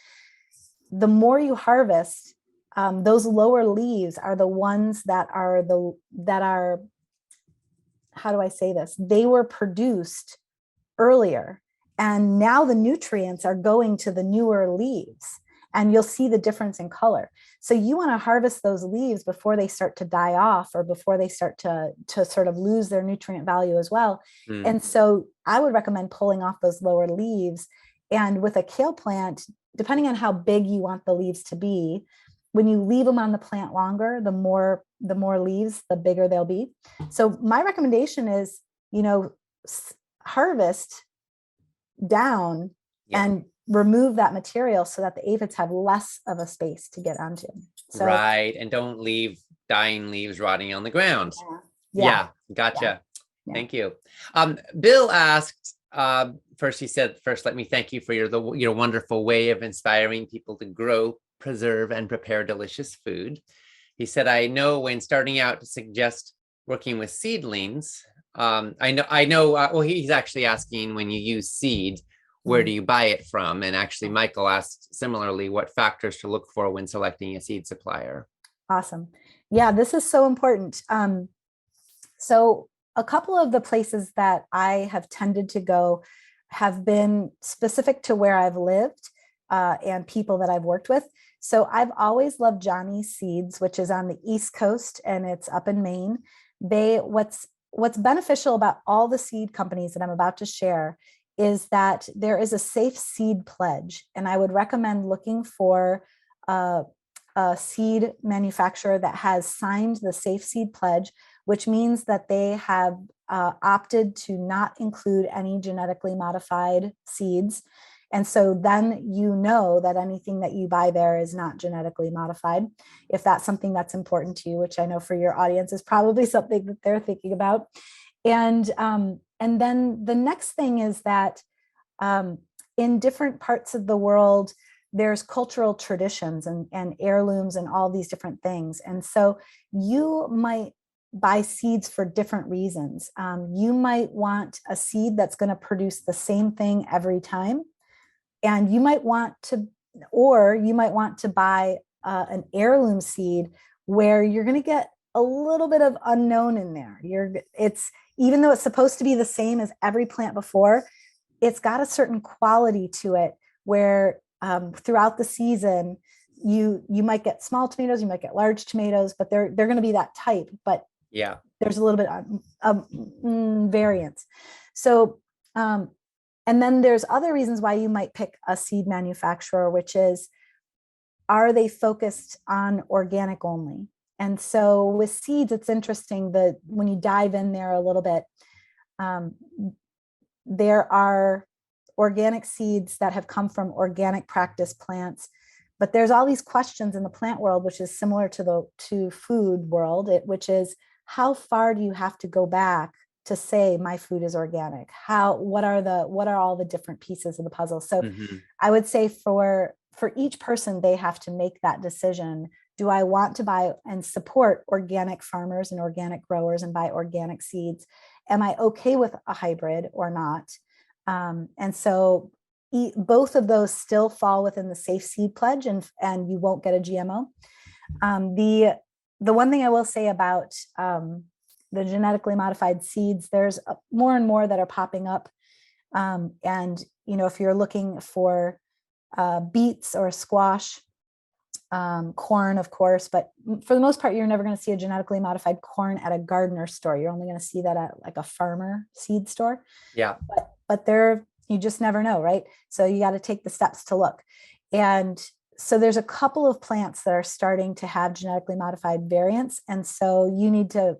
the more you harvest, those lower leaves are the ones that are how do I say this? They were produced earlier, and now the nutrients are going to the newer leaves, and you'll see the difference in color. So you want to harvest those leaves before they start to die off or before they start to sort of lose their nutrient value as well. And so I would recommend pulling off those lower leaves. And with a kale plant, depending on how big you want the leaves to be, when you leave them on the plant longer, the more leaves, the bigger they'll be. So my recommendation is, harvest down and remove that material so that the aphids have less of a space to get onto. So, right. And don't leave dying leaves rotting on the ground. Yeah. Gotcha. Yeah. Thank you. Bill asked, first he said, let me thank you for your wonderful way of inspiring people to grow, preserve, and prepare delicious food. He said, I know when starting out to suggest working with seedlings, he's actually asking when you use seed, where do you buy it from? And actually, Michael asked similarly, what factors to look for when selecting a seed supplier? Awesome. Yeah, this is so important. So a couple of the places that I have tended to go have been specific to where I've lived and people that I've worked with. So I've always loved Johnny's Seeds, which is on the East Coast and it's up in Maine. What's beneficial about all the seed companies that I'm about to share is that there is a safe seed pledge. And I would recommend looking for a seed manufacturer that has signed the safe seed pledge, which means that they have opted to not include any genetically modified seeds. And so then you know that anything that you buy there is not genetically modified, if that's something that's important to you, which I know for your audience is probably something that they're thinking about. And then the next thing is that in different parts of the world, there's cultural traditions and heirlooms and all these different things. And so you might buy seeds for different reasons. You might want a seed that's going to produce the same thing every time. And you might want to buy an heirloom seed where you're going to get a little bit of unknown in there. Even though it's supposed to be the same as every plant before, it's got a certain quality to it where throughout the season, you might get small tomatoes, you might get large tomatoes, but they're going to be that type. But there's a little bit of variance. So, and then there's other reasons why you might pick a seed manufacturer, which is, are they focused on organic only? And so with seeds, it's interesting that when you dive in there a little bit, there are organic seeds that have come from organic practice plants, but there's all these questions in the plant world, which is similar to food world, which is, how far do you have to go back to say my food is organic? What are all the different pieces of the puzzle? So I would say for each person, they have to make that decision. Do I want to buy and support organic farmers and organic growers and buy organic seeds? Am I okay with a hybrid or not? And so both of those still fall within the safe seed pledge, and you won't get a GMO. The one thing I will say about the genetically modified seeds, there's more and more that are popping up. And, if you're looking for beets or squash, corn, of course, but for the most part, you're never going to see a genetically modified corn at a gardener store. You're only going to see that at like a farmer seed store. Yeah. But you just never know, right? So you got to take the steps to look. And so there's a couple of plants that are starting to have genetically modified variants. And so you need to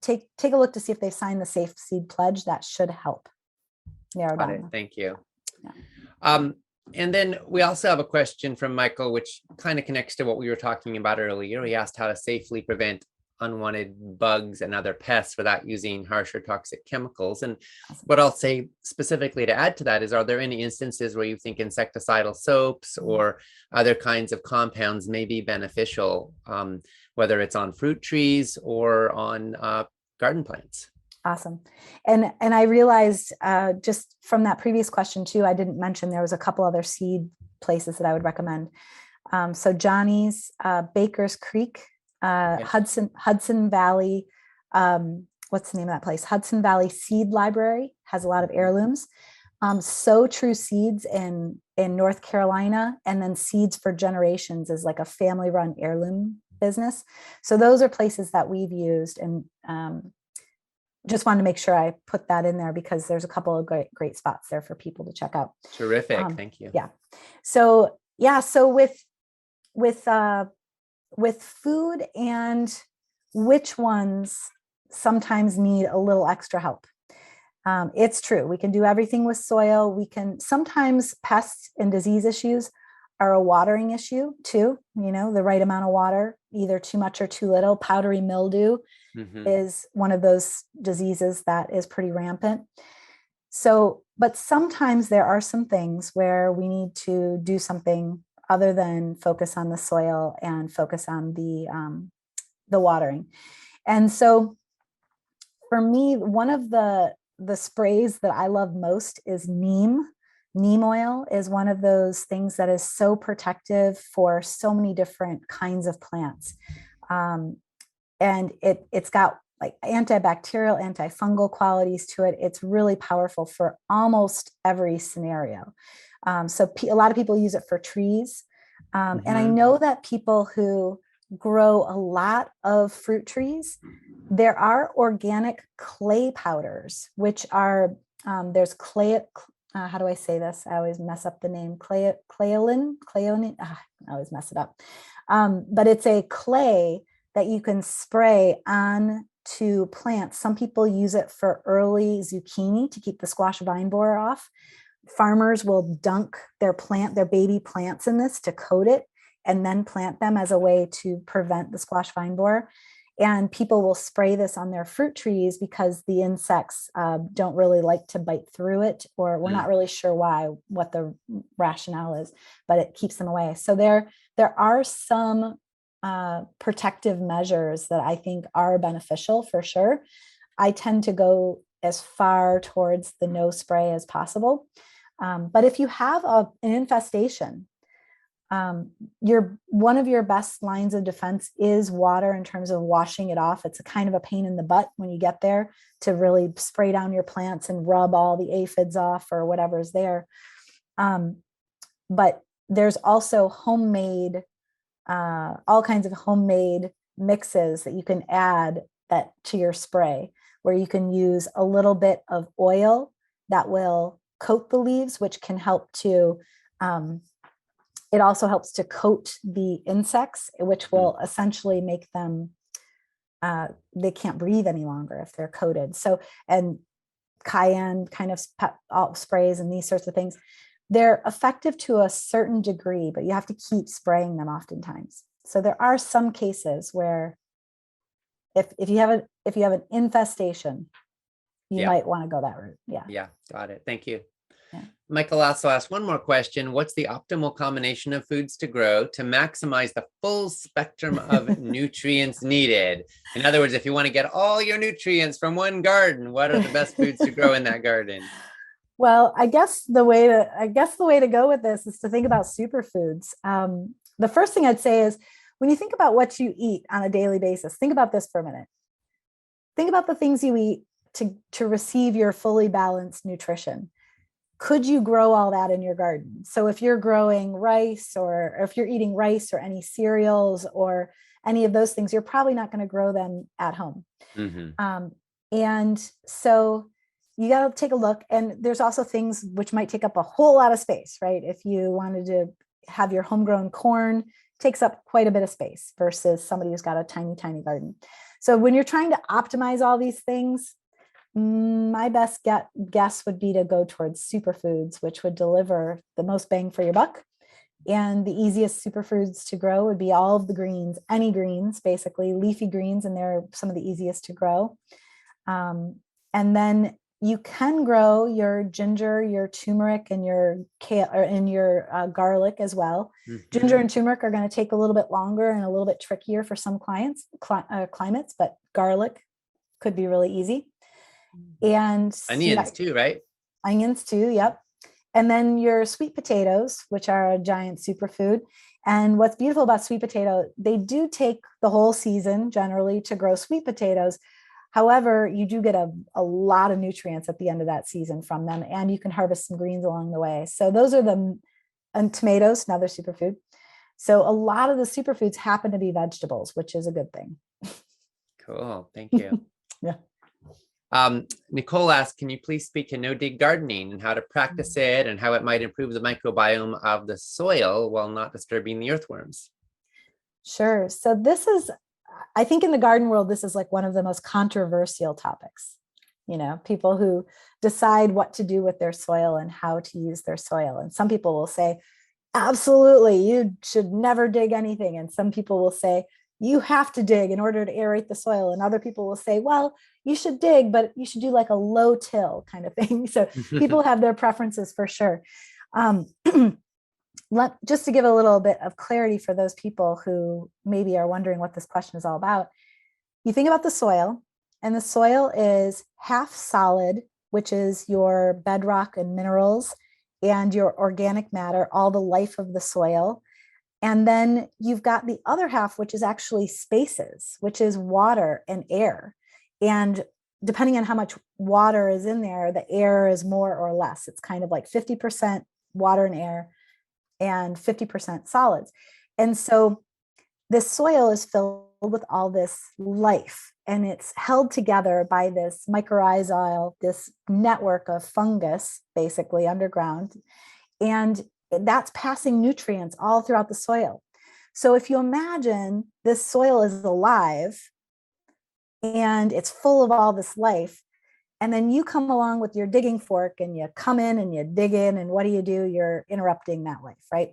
take a look to see if they sign the safe seed pledge. That should help narrow Got down. it. Thank you. Yeah. And then we also have a question from Michael, which kind of connects to what we were talking about earlier. He asked how to safely prevent unwanted bugs and other pests without using harsh or toxic chemicals. And what I'll say specifically to add to that is, are there any instances where you think insecticidal soaps or other kinds of compounds may be beneficial, whether it's on fruit trees or on garden plants? Awesome. And I realized just from that previous question too, I didn't mention there was a couple other seed places that I would recommend. So Johnny's, Baker's Creek, Hudson Valley. What's the name of that place? Hudson Valley Seed Library has a lot of heirlooms. So True Seeds in North Carolina, and then Seeds for Generations is like a family-run heirloom business. So those are places that we've used, and just wanted to make sure I put that in there because there's a couple of great spots there for people to check out. Terrific. Thank you. Yeah. So with food, and which ones sometimes need a little extra help. It's true. We can do everything with soil. Sometimes pests and disease issues are a watering issue too. The right amount of water, either too much or too little. Powdery mildew is one of those diseases that is pretty rampant. So, but sometimes there are some things where we need to do something other than focus on the soil and focus on the watering. And so for me, one of the sprays that I love most is neem. Neem oil is one of those things that is so protective for so many different kinds of plants. And it's got like antibacterial, antifungal qualities to it. It's really powerful for almost every scenario. So a lot of people use it for trees. And I know that people who grow a lot of fruit trees, there are organic clay powders, which are, there's clay, how do I say this? I always mess up the name. Clayolin, I always mess it up. But it's a clay that you can spray on to plants. Some people use it for early zucchini to keep the squash vine borer off. Farmers will dunk their baby plants in this to coat it and then plant them as a way to prevent the squash vine borer. And people will spray this on their fruit trees because the insects don't really like to bite through it, or we're not really sure what the rationale is, but it keeps them away. So there are some protective measures that I think are beneficial for sure. I tend to go as far towards the no spray as possible. But if you have an infestation, one of your best lines of defense is water in terms of washing it off. It's a kind of a pain in the butt when you get there to really spray down your plants and rub all the aphids off or whatever's there. But there's also all kinds of homemade mixes that you can add to your spray, where you can use a little bit of oil that will coat the leaves, which can help to, it also helps to coat the insects, which will essentially make them, they can't breathe any longer if they're coated. So, and cayenne kind of sprays and these sorts of things, they're effective to a certain degree, but you have to keep spraying them oftentimes. So there are some cases where if you have an infestation, you might want to go that route. Yeah, got it. Thank you. Yeah. Michael also asked one more question. What's the optimal combination of foods to grow to maximize the full spectrum of nutrients needed? In other words, if you want to get all your nutrients from one garden, what are the best foods to grow in that garden? Well, I guess the way to go with this is to think about superfoods. The first thing I'd say is when you think about what you eat on a daily basis, think about this for a minute. Think about the things you eat to receive your fully balanced nutrition. Could you grow all that in your garden? So if you're growing rice, or if you're eating rice or any cereals or any of those things, you're probably not going to grow them at home. And so you got to take a look. And there's also things which might take up a whole lot of space, right? If you wanted to have your homegrown corn, takes up quite a bit of space versus somebody who's got a tiny, tiny garden. So when you're trying to optimize all these things, my best guess would be to go towards superfoods, which would deliver the most bang for your buck. And the easiest superfoods to grow would be all of the greens, any greens, basically leafy greens, and they're some of the easiest to grow. And then you can grow your ginger, your turmeric, and your kale, or in your garlic as well. Ginger and turmeric are going to take a little bit longer and a little bit trickier for some climates, but garlic could be really easy. And onions too, right? Onions too, yep. And then your sweet potatoes, which are a giant superfood. And what's beautiful about sweet potato, they do take the whole season generally to grow sweet potatoes. However, you do get a lot of nutrients at the end of that season from them, and you can harvest some greens along the way. So those are and tomatoes, another superfood. So a lot of the superfoods happen to be vegetables, which is a good thing. Cool, thank you. Yeah. Nicole asked, can you please speak to no-dig gardening and how to practice it and how it might improve the microbiome of the soil while not disturbing the earthworms? Sure. So this is, I think in the garden world, this is like one of the most controversial topics. You know, people who decide what to do with their soil and how to use their soil. And some people will say, absolutely, you should never dig anything. And some people will say, you have to dig in order to aerate the soil. And other people will say, well, you should dig, but you should do like a low till kind of thing. So people have their preferences for sure. Just to give a little bit of clarity for those people who maybe are wondering what this question is all about, you think about the soil, and the soil is half solid, which is your bedrock and minerals and your organic matter, all the life of the soil. And then you've got the other half, which is actually spaces, which is water and air. And depending on how much water is in there, the air is more or less. It's kind of like 50% water and air and 50% solids. And so this soil is filled with all this life, and it's held together by this mycorrhizal, this network of fungus, basically underground. And that's passing nutrients all throughout the soil. So if you imagine this soil is alive and it's full of all this life, and then you come along with your digging fork and you come in and you dig in, and what do? You're interrupting that life, right?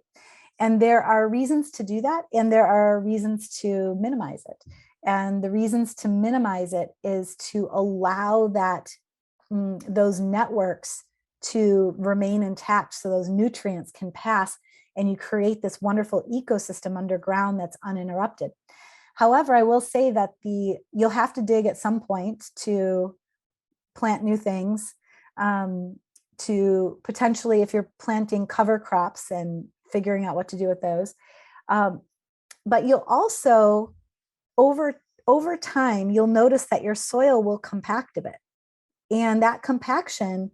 And there are reasons to do that, and there are reasons to minimize it. And the reasons to minimize it is to allow that those networks to remain intact so those nutrients can pass, and you create this wonderful ecosystem underground that's uninterrupted. However, I will say that you'll have to dig at some point to plant new things, to potentially, if you're planting cover crops and figuring out what to do with those. But you'll also, over time, you'll notice that your soil will compact a bit. And that compaction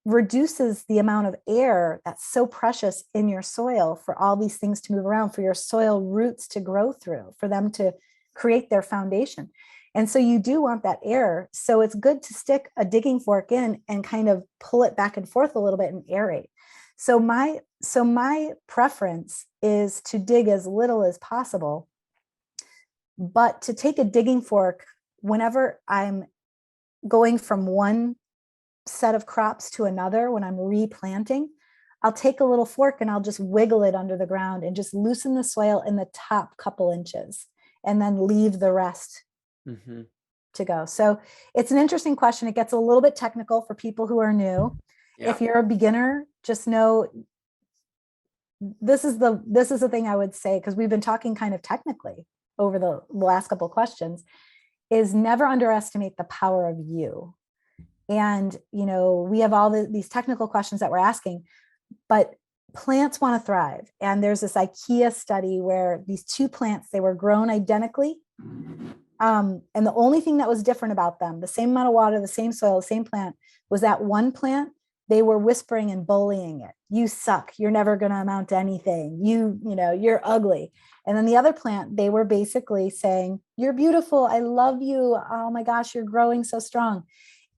reduces the amount of air that's so precious in your soil for all these things to move around, for your soil roots to grow through, for them to create their foundation. And so you do want that air. So it's good to stick a digging fork in and kind of pull it back and forth a little bit and aerate. So my preference is to dig as little as possible, but to take a digging fork whenever I'm going from one set of crops to another, when I'm replanting, I'll take a little fork and I'll just wiggle it under the ground and just loosen the soil in the top couple inches and then leave the rest to go. So it's an interesting question. It gets a little bit technical for people who are new. Yeah. If you're a beginner, just know this is the thing I would say, because we've been talking kind of technically over the last couple of questions, is never underestimate the power of you. And, we have all these technical questions that we're asking, but plants want to thrive. And there's this IKEA study where these two plants, they were grown identically. And the only thing that was different about them, the same amount of water, the same soil, the same plant, was that one plant, they were whispering and bullying it. You suck. You're never going to amount to anything. You're ugly. And then the other plant, they were basically saying, you're beautiful. I love you. Oh my gosh, you're growing so strong.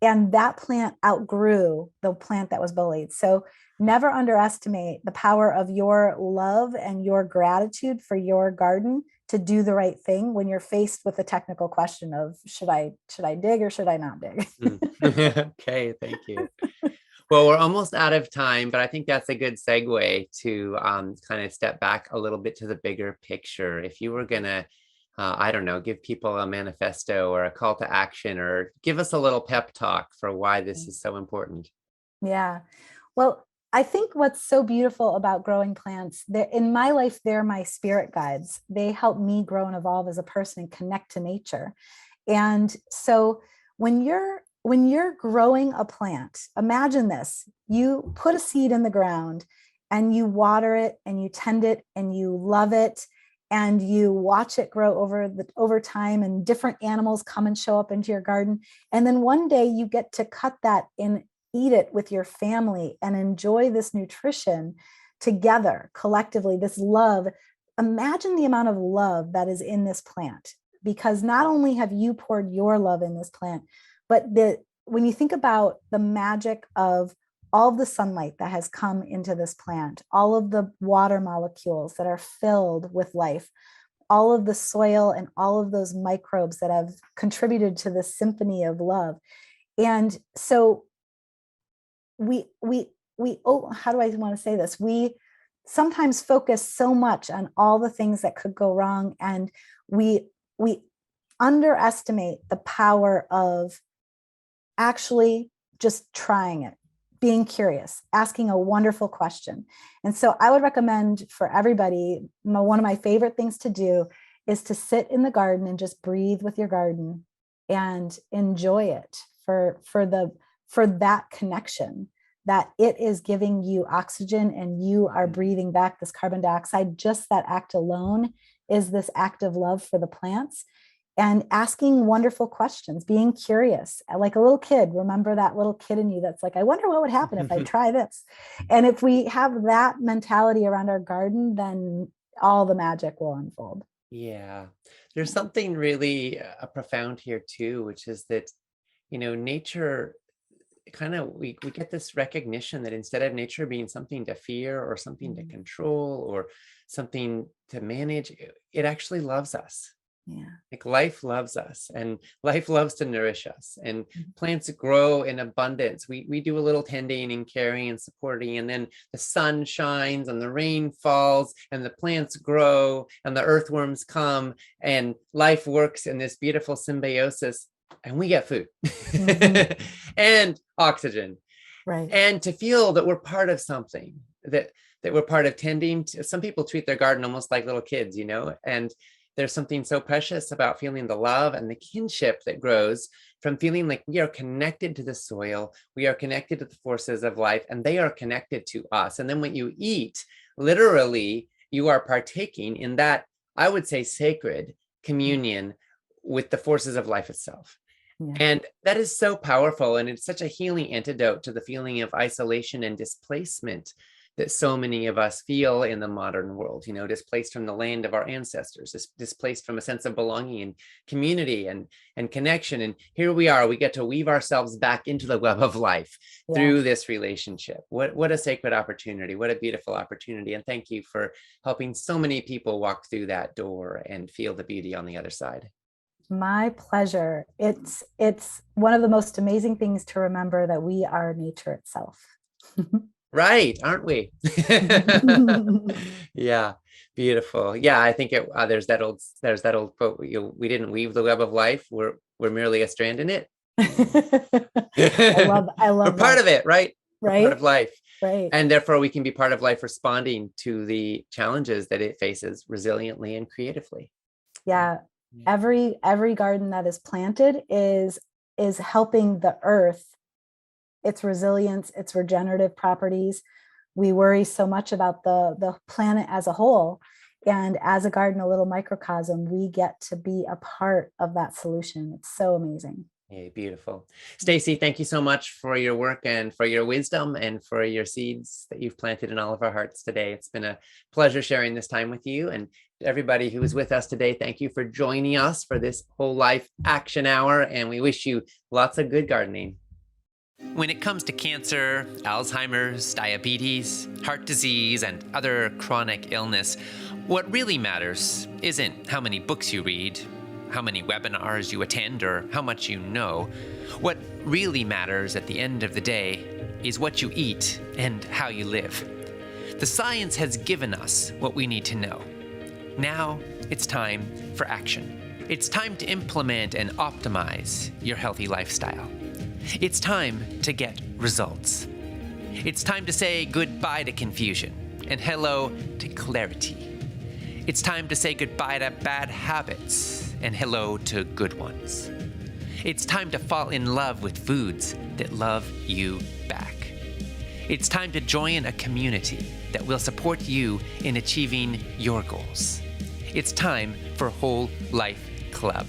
And that plant outgrew the plant that was bullied. So never underestimate the power of your love and your gratitude for your garden to do the right thing when you're faced with the technical question of should I dig or should I not dig? Okay, thank you. Well, we're almost out of time, but I think that's a good segue to kind of step back a little bit to the bigger picture. If you were gonna, I don't know, give people a manifesto or a call to action, or give us a little pep talk for why this is so important. Yeah. Well, I think what's so beautiful about growing plants, in my life, they're my spirit guides. They help me grow and evolve as a person and connect to nature. And so when you're growing a plant, imagine this: you put a seed in the ground and you water it and you tend it and you love it and you watch it grow over time, and different animals come and show up into your garden. And then one day you get to cut that and eat it with your family and enjoy this nutrition together collectively, this love. Imagine the amount of love that is in this plant, because not only have you poured your love in this plant, but when you think about the magic of all of the sunlight that has come into this plant, all of the water molecules that are filled with life, all of the soil and all of those microbes that have contributed to the symphony of love. And so how do I want to say this? We sometimes focus so much on all the things that could go wrong, and we underestimate the power of actually just trying it, being curious, asking a wonderful question. And so I would recommend for everybody, one of my favorite things to do is to sit in the garden and just breathe with your garden and enjoy it for that connection, that it is giving you oxygen and you are breathing back this carbon dioxide. Just that act alone is this act of love for the plants. And asking wonderful questions, being curious, like a little kid. Remember that little kid in you that's like, I wonder what would happen if I try this. And if we have that mentality around our garden, then all the magic will unfold. Yeah, there's something really profound here too, which is that, nature kind of, we get this recognition that instead of nature being something to fear or something to control or something to manage, it actually loves us. Yeah. Like life loves us, and life loves to nourish us, and plants grow in abundance. We do a little tending and caring and supporting, and then the sun shines and the rain falls and the plants grow and the earthworms come, and life works in this beautiful symbiosis, and we get food and oxygen. Right. And to feel that we're part of something, that we're part of tending to. Some people treat their garden almost like little kids, and there's something so precious about feeling the love and the kinship that grows from feeling like we are connected to the soil, we are connected to the forces of life, and they are connected to us. And then when you eat, literally, you are partaking in that, I would say, sacred communion with the forces of life itself. Yeah. And that is so powerful. And it's such a healing antidote to the feeling of isolation and displacement that so many of us feel in the modern world, displaced from the land of our ancestors, displaced from a sense of belonging and community and connection. And here we are, we get to weave ourselves back into the web of life through this relationship. What a sacred opportunity. What a beautiful opportunity. And thank you for helping so many people walk through that door and feel the beauty on the other side. My pleasure. It's one of the most amazing things to remember that we are nature itself. Right, aren't we? Yeah, beautiful. Yeah, I think there's that old quote. We didn't weave the web of life. We're merely a strand in it. I love We're part of it, right? Right. We're part of life, right? And therefore, we can be part of life, responding to the challenges that it faces resiliently and creatively. Yeah, every garden that is planted is helping the earth its resilience, its regenerative properties. We worry so much about the planet as a whole. And as a garden, a little microcosm, we get to be a part of that solution. It's so amazing. Yeah, beautiful. Stacey, thank you so much for your work and for your wisdom and for your seeds that you've planted in all of our hearts today. It's been a pleasure sharing this time with you. And everybody who is with us today, thank you for joining us for this Whole Life Action Hour. And we wish you lots of good gardening. When it comes to cancer, Alzheimer's, diabetes, heart disease, and other chronic illness, what really matters isn't how many books you read, how many webinars you attend, or how much you know. What really matters at the end of the day is what you eat and how you live. The science has given us what we need to know. Now it's time for action. It's time to implement and optimize your healthy lifestyle. It's time to get results. It's time to say goodbye to confusion and hello to clarity. It's time to say goodbye to bad habits and hello to good ones. It's time to fall in love with foods that love you back. It's time to join a community that will support you in achieving your goals. It's time for Whole Life Club.